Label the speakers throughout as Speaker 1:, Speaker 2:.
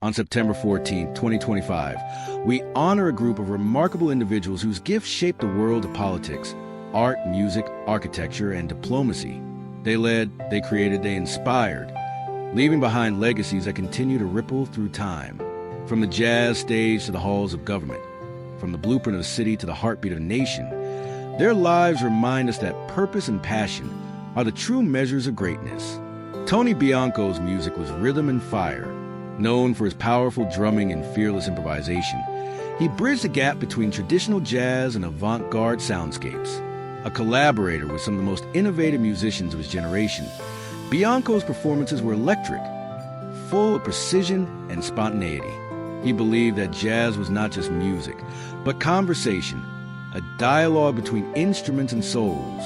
Speaker 1: On September 14, 2025, we honor a group of remarkable individuals whose gifts shaped the world of politics, art, music, architecture, and diplomacy. They led, they created, they inspired, leaving behind legacies that continue to ripple through time. From the jazz stage to the halls of government, from the blueprint of a city to the heartbeat of a nation, their lives remind us that purpose and passion are the true measures of greatness. Tony Bianco's music was rhythm and fire. Known for his powerful drumming and fearless improvisation, he bridged the gap between traditional jazz and avant-garde soundscapes. A collaborator with some of the most innovative musicians of his generation, Bianco's performances were electric, full of precision and spontaneity. He believed that jazz was not just music, but conversation, a dialogue between instruments and souls.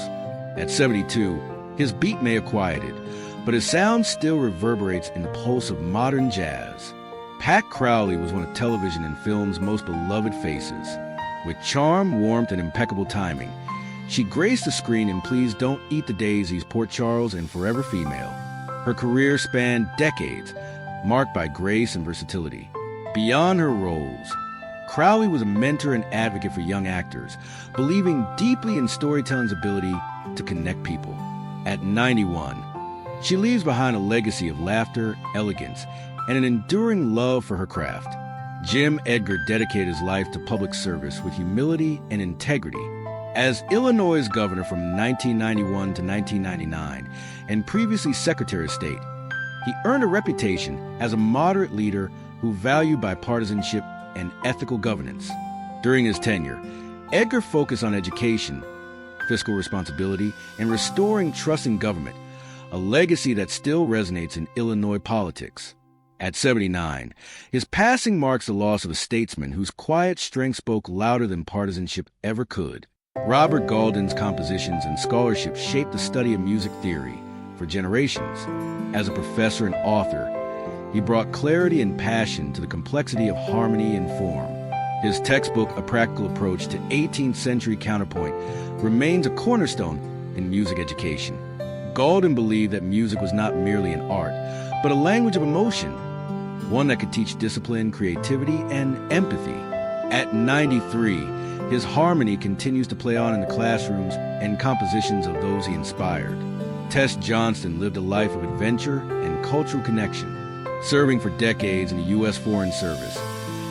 Speaker 1: At 72, his beat may have quieted, but his sound still reverberates in the pulse of modern jazz. Pat Crowley was one of television and film's most beloved faces. With charm, warmth, and impeccable timing, she graced the screen in Please Don't Eat the Daisies, Port Charles, and Forever Female. Her career spanned decades, marked by grace and versatility. Beyond her roles, Crowley was a mentor and advocate for young actors, believing deeply in storytelling's ability to connect people. At 91, she leaves behind a legacy of laughter, elegance, and an enduring love for her craft. Jim Edgar dedicated his life to public service with humility and integrity. As Illinois' governor from 1991 to 1999 and previously Secretary of State, he earned a reputation as a moderate leader who valued bipartisanship and ethical governance. During his tenure, Edgar focused on education, fiscal responsibility, and restoring trust in government, a legacy that still resonates in Illinois politics. At 79, his passing marks the loss of a statesman whose quiet strength spoke louder than partisanship ever could. Robert Gauldin's compositions and scholarship shaped the study of music theory for generations. As a professor and author, he brought clarity and passion to the complexity of harmony and form. His textbook, A Practical Approach to 18th Century Counterpoint, remains a cornerstone in music education. Gauldin believed that music was not merely an art, but a language of emotion, one that could teach discipline, creativity, and empathy. At 93, his harmony continues to play on in the classrooms and compositions of those he inspired. Tess Johnston lived a life of adventure and cultural connection. Serving for decades in the U.S. Foreign Service,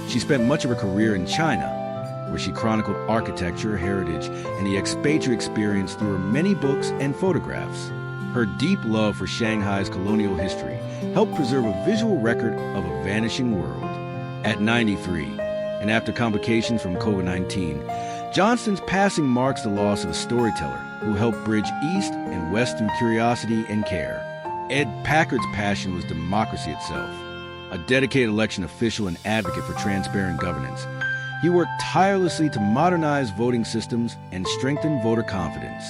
Speaker 1: she spent much of her career in China, where she chronicled architecture, heritage, and the expatriate experience through her many books and photographs. Her deep love for Shanghai's colonial history helped preserve a visual record of a vanishing world. At 93, and after complications from COVID-19, Johnston's passing marks the loss of a storyteller who helped bridge East and West through curiosity and care. Ed Packard's passion was democracy itself. A dedicated election official and advocate for transparent governance, he worked tirelessly to modernize voting systems and strengthen voter confidence.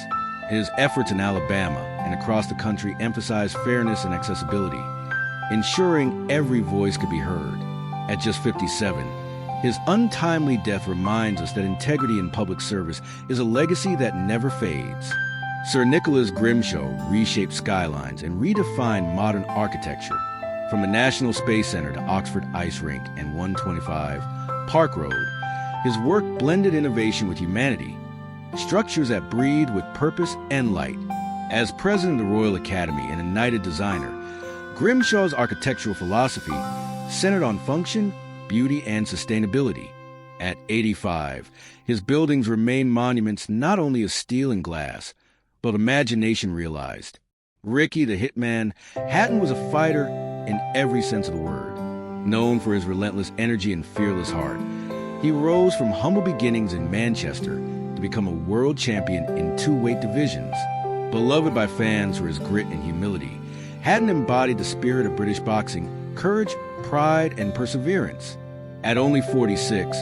Speaker 1: His efforts in Alabama and across the country emphasized fairness and accessibility, ensuring every voice could be heard. At just 57, his untimely death reminds us that integrity in public service is a legacy that never fades. Sir Nicholas Grimshaw reshaped skylines and redefined modern architecture. From the National Space Center to Oxford Ice Rink and 125 Park Road, his work blended innovation with humanity, structures that breathe with purpose and light. As president of the Royal Academy and a knighted designer, Grimshaw's architectural philosophy centered on function, beauty, and sustainability. At 85, his buildings remain monuments not only of steel and glass, but imagination realized. Ricky the Hitman, Hatton was a fighter in every sense of the word. Known for his relentless energy and fearless heart, he rose from humble beginnings in Manchester to become a world champion in two weight divisions. Beloved by fans for his grit and humility, Hatton embodied the spirit of British boxing, courage, pride, and perseverance. At only 46,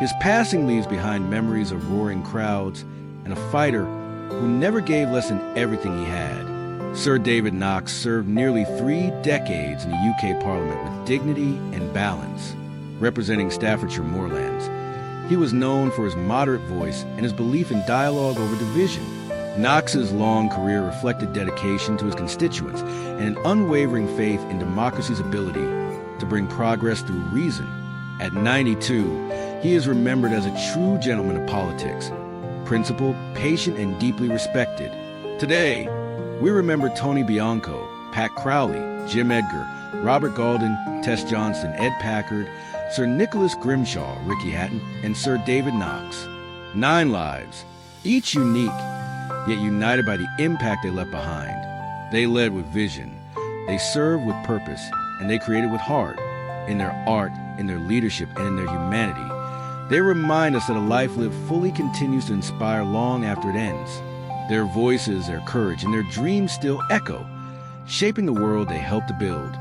Speaker 1: his passing leaves behind memories of roaring crowds and a fighter who never gave less than everything he had. Sir David Knox served nearly 3 decades in the UK Parliament with dignity and balance. Representing Staffordshire moorlands, he was known for his moderate voice and his belief in dialogue over division. Knox's long career reflected dedication to his constituents and an unwavering faith in democracy's ability to bring progress through reason. At 92, he is remembered as a true gentleman of politics, principled, patient, and deeply respected. Today, we remember Tony Bianco, Pat Crowley, Jim Edgar, Robert Gauldin, Tess Johnston, Ed Packard, Sir Nicholas Grimshaw, Ricky Hatton, and Sir David Knox. 9 lives, each unique, yet united by the impact they left behind. They led with vision, they served with purpose, and they created with heart. In their art, in their leadership, and in their humanity, they remind us that a life lived fully continues to inspire long after it ends. Their voices, their courage, and their dreams still echo, shaping the world they helped to build.